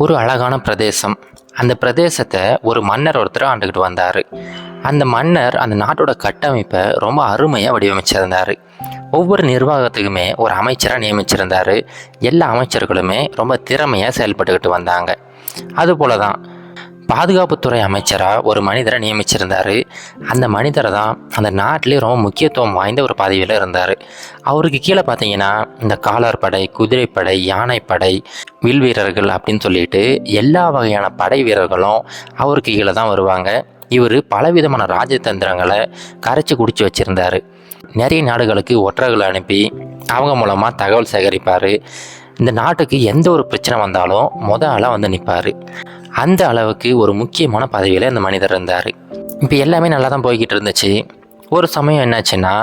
ஒரு அழகான பிரதேசம். அந்த பிரதேசத்தை ஒரு மன்னர் ஒருத்தர் ஆண்டுக்கிட்டு வந்தார். அந்த மன்னர் அந்த நாட்டோட கட்டமைப்பை ரொம்ப அருமையாக வடிவமைச்சிருந்தார். ஒவ்வொரு நிர்வாகத்துக்குமே ஒரு அமைச்சராக நியமிச்சிருந்தார். எல்லா அமைச்சர்களுமே ரொம்ப திறமையாக செயல்பட்டுக்கிட்டு வந்தாங்க. அதுபோல தான் பாதுகாப்புத்துறை அமைச்சராக ஒரு மனிதரை நியமிச்சிருந்தார். அந்த மனிதரை தான் அந்த நாட்டிலே ரொம்ப முக்கியத்துவம் வாய்ந்த ஒரு பதவியில் இருந்தார். அவருக்கு கீழே பார்த்தீங்கன்னா இந்த காலாட்படை, குதிரைப்படை, யானைப்படை, வில் வீரர்கள் அப்படின்னு சொல்லிட்டு எல்லா வகையான படை வீரர்களும் அவருக்கு கீழே தான் வருவாங்க. இவர் பலவிதமான ராஜதந்திரங்களை கரைச்சி குடிச்சு வச்சுருந்தார். நிறைய நாடுகளுக்கு ஒற்றர்களை அனுப்பி அவங்க மூலமாக தகவல் சேகரிப்பார். இந்த நாட்டுக்கு எந்த ஒரு பிரச்சனை வந்தாலும் ஆளாக வந்து நிற்பார். அந்த அளவுக்கு ஒரு முக்கியமான பதவியில் இந்த மனிதர் இருந்தார். இப்போ எல்லாமே நல்லா தான் போய்கிட்டு இருந்துச்சு. ஒரு சமயம் என்னாச்சுன்னா,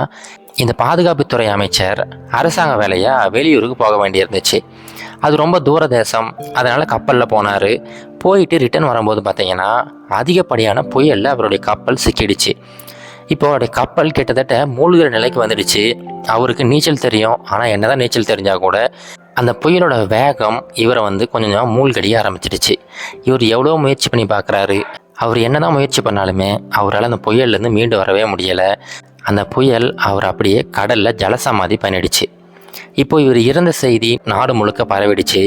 இந்த பாதுகாப்புத்துறை அமைச்சர் அரசாங்க வேலையாக வெளியூருக்கு போக வேண்டியிருந்துச்சு. அது ரொம்ப தூர தேசம். அதனால் கப்பலில் போனார். போயிட்டு ரிட்டர்ன் வரும்போது பார்த்தீங்கன்னா அதிகப்படியான புயலில் அவருடைய கப்பல் சிக்கிடுச்சு. இப்போ அவருடைய கப்பல் கிட்டத்தட்ட மூழ்கிற நிலைக்கு வந்துடுச்சு. அவருக்கு நீச்சல் தெரியும். ஆனால் என்ன தான் நீச்சல் தெரிஞ்சால் கூட அந்த புயலோட வேகம் இவரை கொஞ்சம் கொஞ்சமாக மூழ்கடிய ஆரம்பிச்சிடுச்சு. இவர் எவ்வளோ முயற்சி பண்ணி பார்க்குறாரு. அவர் என்ன தான் முயற்சி பண்ணாலுமே அவரால் அந்த புயல்லேருந்து மீண்டு வரவே முடியலை. அந்த புயல் அவர் அப்படியே கடலில் ஜலசமாதி பண்ணிடுச்சு. இப்போ இவர் இறந்த செய்தி நாடு முழுக்க பரவிடுச்சு.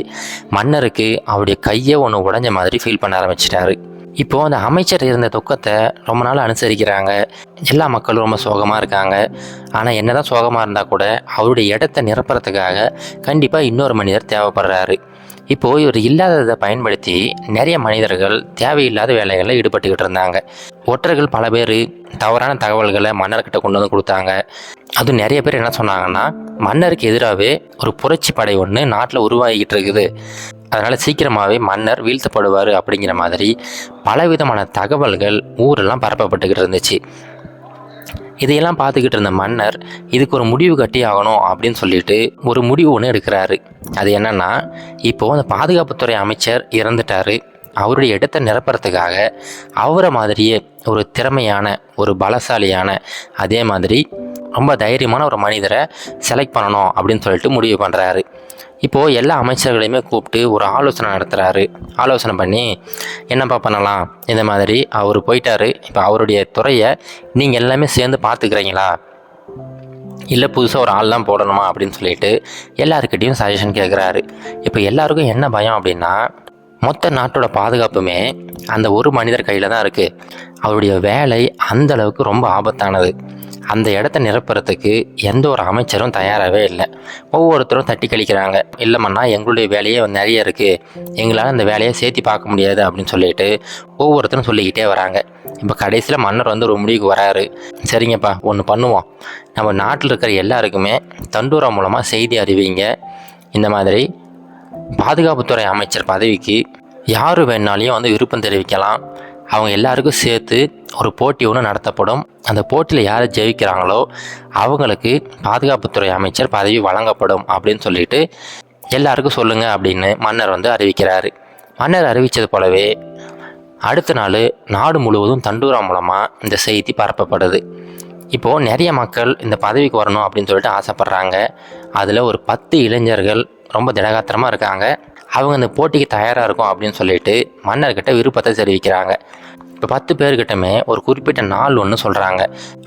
மன்னருக்கு அவருடைய கையை ஒன்று உடைஞ்ச மாதிரி ஃபீல் பண்ண ஆரம்பிச்சிட்டாரு. இப்போது அந்த அமைச்சர் இருந்த துக்கத்தை ரொம்ப நாள் அனுசரிக்கிறாங்க. எல்லா மக்களும் ரொம்ப சோகமாக இருக்காங்க. ஆனால் என்ன தான் சோகமாக இருந்தால் கூட அவருடைய இடத்த நிரப்புறதுக்காக கண்டிப்பாக இன்னொரு மனிதர் தேவைப்படுறாரு. இப்போது இவர் இல்லாததை பயன்படுத்தி நிறைய மனிதர்கள் தேவையில்லாத வேலைகளில் ஈடுபட்டுக்கிட்டு இருந்தாங்க. ஒற்றர்கள் பல பேர் தவறான தகவல்களை மன்னர்கிட்ட கொண்டு வந்து கொடுத்தாங்க. அதுவும் நிறைய பேர் என்ன சொன்னாங்கன்னா, மன்னருக்கு எதிராகவே ஒரு புரட்சி படை ஒன்று நாட்டில் உருவாகிக்கிட்டு இருக்குது, அதனால் சீக்கிரமாகவே மன்னர் வீழ்த்தப்படுவார் அப்படிங்கிற மாதிரி பலவிதமான தகவல்கள் ஊரெல்லாம் பரப்பப்பட்டுக்கிட்டு இருந்துச்சு. இதையெல்லாம் பார்த்துக்கிட்டு இருந்த மன்னர் இதுக்கு ஒரு முடிவு கட்டி ஆகணும் அப்படின்னு சொல்லிட்டு ஒரு முடிவு ஒன்று எடுக்கிறாரு. அது என்னன்னா, இப்போது அந்த பாதுகாப்புத்துறை அமைச்சர் இறந்துட்டார். அவருடைய இடத்தை நிரப்புறதுக்காக அவரை மாதிரியே ஒரு திறமையான, ஒரு பலசாலியான, அதே மாதிரி ரொம்ப தைரியமான ஒரு மனிதரை செலக்ட் பண்ணணும் அப்படின்னு சொல்லிட்டு முடிவு பண்ணுறாரு. இப்போது எல்லா அமைச்சர்களையுமே கூப்பிட்டு ஒரு ஆலோசனை நடத்துகிறாரு. ஆலோசனை பண்ணி என்னப்பா பண்ணலாம், இந்த மாதிரி அவர் போயிட்டார், இப்போ அவருடைய துறையை நீங்கள் எல்லாமே சேர்ந்து பார்த்துக்கிறீங்களா, இல்லை புதுசாக ஒரு ஆள்லாம் போடணுமா அப்படின்னு சொல்லிட்டு எல்லாருக்கிட்டையும் சஜஷன் கேட்குறாரு. இப்போ எல்லாருக்கும் என்ன பயம் அப்படின்னா, மொத்த நாட்டோட பாதுகாப்புமே அந்த ஒரு மனிதர் கையில் தான் இருக்குது. அவருடைய வேலை அந்த அளவுக்கு ரொம்ப ஆபத்தானது. அந்த இடத்த நிரப்புறதுக்கு எந்த ஒரு அமைச்சரும் தயாராகவே இல்லை. ஒவ்வொருத்தரும் தட்டி கழிக்கிறாங்க. இல்லைம்மா, எங்களுடைய வேலையே நிறைய இருக்குது, எங்களால் அந்த வேலையை சேர்த்து பார்க்க முடியாது அப்படின்னு சொல்லிட்டு ஒவ்வொருத்தரும் சொல்லிக்கிட்டே வராங்க. இப்போ கடைசியில் மன்னர் ஒரு முடிவுக்கு வராரு. சரிங்கப்பா, ஒன்று பண்ணுவோம், நம்ம நாட்டில் இருக்கிற எல்லாருக்குமே தண்டூரா மூலமாக செய்தி அறிவிங்க. இந்த மாதிரி பாதுகாப்புத்துறை அமைச்சர் பதவிக்கு யார் வேணாலையும் விருப்பம் தெரிவிக்கலாம். அவங்க எல்லாருக்கும் சேர்த்து ஒரு போட்டி ஒன்று நடத்தப்படும். அந்த போட்டியில் யார் ஜெயிக்கிறாங்களோ அவங்களுக்கு பாதுகாப்புத்துறை அமைச்சர் பதவி வழங்கப்படும் அப்படின்னு சொல்லிட்டு எல்லாருக்கும் சொல்லுங்கள் அப்படின்னு மன்னர் அறிவிக்கிறாரு. மன்னர் அறிவித்தது போலவே அடுத்த நாள் நாடு முழுவதும் தண்டூரா மூலமாக இந்த செய்தி பரப்பப்படுது. இப்போது நிறைய மக்கள் இந்த பதவிக்கு வரணும் அப்படின்னு சொல்லிட்டு ஆசைப்பட்றாங்க. அதில் ஒரு 10 இளைஞர்கள் ரொம்ப திடகாத்திரமாக இருக்காங்க. அவங்க இந்த போட்டிக்கு தயாராக இருக்கும் அப்படின்னு சொல்லிட்டு மன்னர்கிட்ட விருப்பத்தை தெரிவிக்கிறாங்க. இப்போ 10 பேர்கிட்டமே ஒரு குறிப்பிட்ட நாள் ஒன்று சொல்கிறாங்க.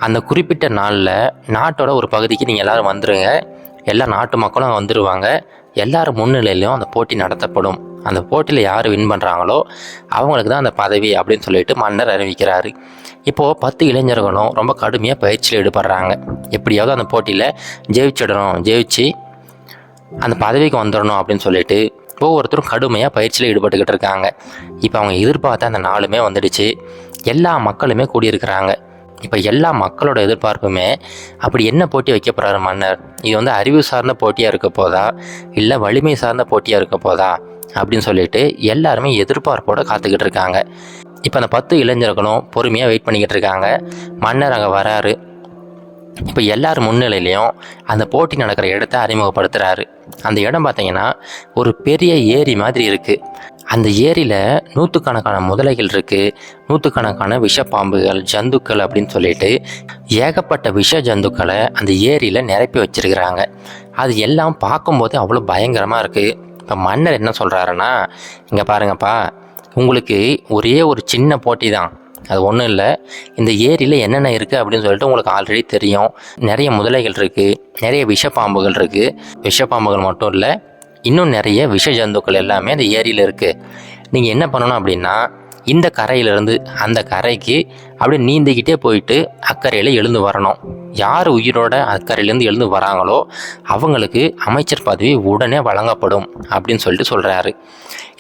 அந்த குறிப்பிட்ட நாளில் நாட்டோட ஒரு பகுதிக்கு நீங்கள் எல்லோரும் வந்துடுங்க. எல்லா நாட்டு மக்களும் வந்துடுவாங்க. எல்லாரும் முன்னிலையிலையும் அந்த போட்டி நடத்தப்படும். அந்த போட்டியில் யார் வின் பண்ணுறாங்களோ அவங்களுக்கு தான் அந்த பதவி அப்படின்னு சொல்லிட்டு மன்னர் அறிவிக்கிறாரு. இப்போது 10 இளைஞர்களும் ரொம்ப கடுமையாக பயிற்சியில் ஈடுபடுறாங்க. எப்படியாவது அந்த போட்டியில் ஜெயிச்சு அந்த பதவிக்கு வந்துடணும் அப்படின்னு சொல்லிட்டு ஒவ்வொருத்தரும் கடுமையாக பயிற்சியில் ஈடுபட்டுக்கிட்டு இருக்காங்க. இப்போ அவங்க எதிர்பார்த்த அந்த நாளுமே வந்துடுச்சு. எல்லா மக்களுமே கூடியிருக்கிறாங்க. இப்போ எல்லா மக்களோட எதிர்பார்ப்புமே, அப்படி என்ன போட்டி வைக்க போகிறாரு மன்னர், இது அறிவு சார்ந்த போட்டியாக இருக்க போதா, இல்லை வலிமை சார்ந்த போட்டியாக இருக்க போதா அப்படின்னு சொல்லிட்டு எல்லாருமே எதிர்பார்ப்போடு காத்துக்கிட்டு இருக்காங்க. இப்போ அந்த 10 இளைஞர்களும் பொறுமையாக வெயிட் பண்ணிக்கிட்டு இருக்காங்க. மன்னர் அங்கே வராரு. இப்போ எல்லார் முன்னிலையிலையும் அந்த போட்டி நடக்கிற இடத்த அறிமுகப்படுத்துகிறாரு. அந்த இடம் பார்த்தீங்கன்னா ஒரு பெரிய ஏரி மாதிரி இருக்குது. அந்த ஏரியில் நூற்றுக்கணக்கான முதலைகள் இருக்குது, நூற்றுக்கணக்கான விஷப்பாம்புகள், ஜந்துக்கள் அப்படின்னு சொல்லிட்டு ஏகப்பட்ட விஷ ஜந்துக்களை அந்த ஏரியில் நிரப்பி வச்சிருக்கிறாங்க. அது எல்லாம் பார்க்கும்போது அவ்வளோ பயங்கரமாக இருக்குது. இப்போ மன்னர் என்ன சொல்கிறாருன்னா, இங்கே பாருங்கப்பா, உங்களுக்கு ஒரே ஒரு சின்ன போட்டி தான், அது ஒன்றும் இல்லை. இந்த ஏரியில் என்னென்ன இருக்குது அப்படின்னு சொல்லிட்டு உங்களுக்கு ஆல்ரெடி தெரியும். நிறைய முதலைகள் இருக்குது, நிறைய விஷப்பாம்புகள் இருக்குது. விஷப்பாம்புகள் மட்டும் இல்லை, இன்னும் நிறைய விஷ ஜந்துக்கள் எல்லாமே அந்த ஏரியில் இருக்குது. நீங்கள் என்ன பண்ணணும் அப்படின்னா, இந்த கரையிலேருந்து அந்த கரைக்கு அப்படியே நீந்திக்கிட்டே போயிட்டு அக்கறையில் எழுந்து வரணும். யார் உயிரோட அக்கறையிலேருந்து எழுந்து வராங்களோ அவங்களுக்கு அமைச்சர் பதவி உடனே வழங்கப்படும் அப்படின்னு சொல்லிட்டு சொல்கிறாரு.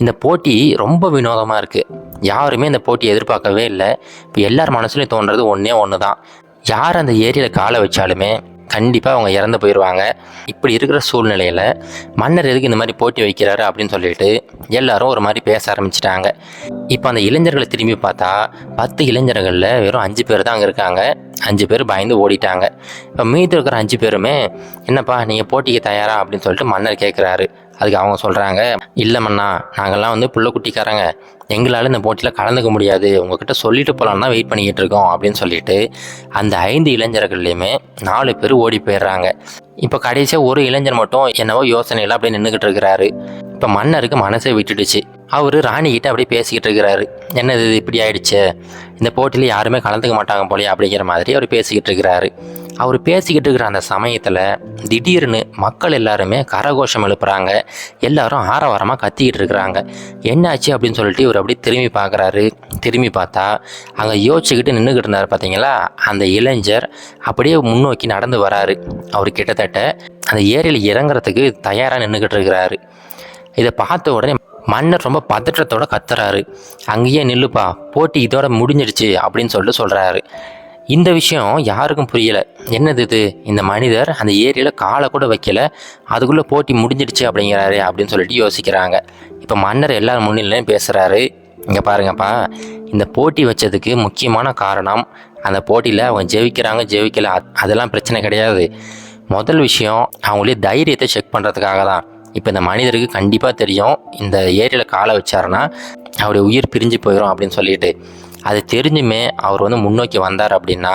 இந்த போட்டி ரொம்ப வினோதமாக இருக்குது. யாருமே இந்த போட்டியை எதிர்பார்க்கவே இல்லை. இப்போ எல்லார் மனசுலையும் தோன்றது ஒன்று தான், யார் அந்த ஏரியில் காலை வச்சாலுமே கண்டிப்பாக அவங்க இறந்து போயிடுவாங்க. இப்படி இருக்கிற சூழ்நிலையில் மன்னர் எதுக்கு இந்த மாதிரி போட்டி வைக்கிறாரு அப்படின்னு சொல்லிட்டு எல்லாரும் ஒரு மாதிரி பேச ஆரம்பிச்சிட்டாங்க. இப்போ அந்த இளைஞர்களை திரும்பி பார்த்தா 10 இளைஞர்களில் வெறும் 5 பேர் தான் அங்கே இருக்காங்க. 5 பேர் பயந்து ஓடிட்டாங்க. இப்போ மீதி இருக்கிற 5 பேருமே, என்னப்பா நீங்கள் போட்டிக்கு தயாரா அப்படின்னு சொல்லிட்டு மன்னர் கேட்குறாரு. அதுக்கு அவங்க சொல்கிறாங்க, இல்லை மன்னா, நாங்கள்லாம் புள்ள குட்டிக்காரங்க, எங்களால் இந்த போட்டியில் கலந்துக்க முடியாது, உங்ககிட்ட சொல்லிட்டு போகலான்னு தான் வெயிட் பண்ணிக்கிட்டு இருக்கோம் அப்படின்னு சொல்லிட்டு அந்த 5 இளைஞர்கள்லையுமே 4 பேர் ஓடி போயிடுறாங்க. இப்போ கடைசியாக ஒரு இளைஞர் மட்டும் என்னவோ யோசனையில் அப்படியே நின்றுக்கிட்டு இருக்கிறாரு. இப்போ மன்னருக்கு மனசை விட்டுடுச்சு. அவர் ராணிக்கிட்ட அப்படியே பேசிக்கிட்டு இருக்கிறாரு. என்னது இது இப்படி ஆயிடுச்சு, இந்த போட்டியில் யாருமே கலந்துக்க மாட்டாங்க போலையா அப்படிங்கிற மாதிரி அவர் பேசிக்கிட்டு இருக்கிறாரு. அவர் பேசிக்கிட்டு இருக்கிற அந்த சமயத்தில் திடீர்னு மக்கள் எல்லாருமே கரகோஷம் எழுப்புறாங்க. எல்லாரும் ஆரவாரமாக கத்திக்கிட்டு இருக்கிறாங்க. என்னாச்சு அப்படின்னு சொல்லிட்டு இவர் அப்படியே திரும்பி பார்க்குறாரு. திரும்பி பார்த்தா அங்கே யோசிச்சுக்கிட்டு நின்றுக்கிட்டு இருந்தார் பார்த்தீங்களா, அந்த இளைஞர் அப்படியே முன்னோக்கி நடந்து வராரு. அவர் கிட்டத்தட்ட அந்த ஏரியில் இறங்குறதுக்கு தயாராக நின்றுக்கிட்டு இருக்கிறாரு. இதை பார்த்த உடனே மன்னர் ரொம்ப பதற்றத்தோட கத்துறாரு, அங்கேயே நில்லுப்பா, போட்டி இதோட முடிஞ்சிடுச்சு அப்படின்னு சொல்லிட்டு சொல்கிறாரு. இந்த விஷயம் யாருக்கும் புரியலை. என்னது இது, இந்த மனிதர் அந்த ஏரியில் காலை கூட வைக்கல, அதுக்குள்ளே போட்டி முடிஞ்சிடுச்சு அப்படிங்கிறாரு அப்படின்னு சொல்லிட்டு யோசிக்கிறாங்க. இப்போ மன்னர் எல்லாரும் முன்னிலையும் பேசுகிறாரு. இங்கே பாருங்கப்பா, இந்த போட்டி வச்சதுக்கு முக்கியமான காரணம், அந்த போட்டியில் அவங்க ஜெயிக்கல அதெல்லாம் பிரச்சனை கிடையாது. முதல் விஷயம் அவங்களே தைரியத்தை செக் பண்ணுறதுக்காக தான். இப்போ இந்த மனிதருக்கு கண்டிப்பாக தெரியும், இந்த ஏரியில் காலை வச்சாருன்னா அவருடைய உயிர் பிரிஞ்சு போயிடும் அப்படின்னு சொல்லிட்டு. அது தெரிஞ்சுமே அவர் முன்னோக்கி வந்தார் அப்படின்னா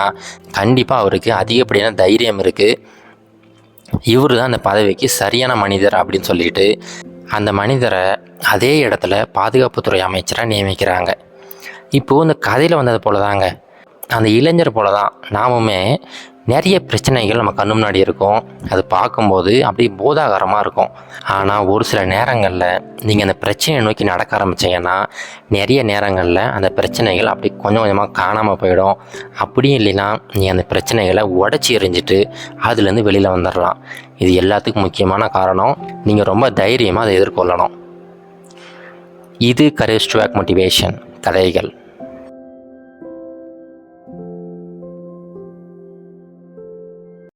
கண்டிப்பாக அவருக்கு அதிகப்படியான தைரியம் இருக்குது. இவர் தான் அந்த பதவிக்கு சரியான மனிதர் அப்படின்னு சொல்லிட்டு அந்த மனிதரை அதே இடத்துல பாதுகாப்புத்துறை அமைச்சராக நியமிக்கிறாங்க. இப்போது இந்த கதையில் வந்தது போல தாங்க, அந்த இளைஞர் போல தான் நாமுமே நிறைய பிரச்சனைகள் நம்ம கண்ணு முன்னாடி இருக்கும். அது பார்க்கும்போது அப்படியே போதாகரமாக இருக்கும். ஆனால் ஒரு சில நேரங்களில் நீங்கள் அந்த பிரச்சனையை நோக்கி நடக்க ஆரம்பிச்சிங்கன்னா நிறைய நேரங்களில் அந்த பிரச்சனைகள் அப்படி கொஞ்சம் கொஞ்சமாக காணாமல் போயிடும். அப்படியும் இல்லைன்னா நீங்கள் அந்த பிரச்சனைகளை உடச்சி எறிஞ்சிட்டு அதுலேருந்து வெளியில் வந்துடலாம். இது எல்லாத்துக்கும் முக்கியமான காரணம், நீங்கள் ரொம்ப தைரியமாக அதை எதிர்கொள்ளணும். இது கரேஜ் டு ஆக்ட் மோட்டிவேஷன் கதைகள்.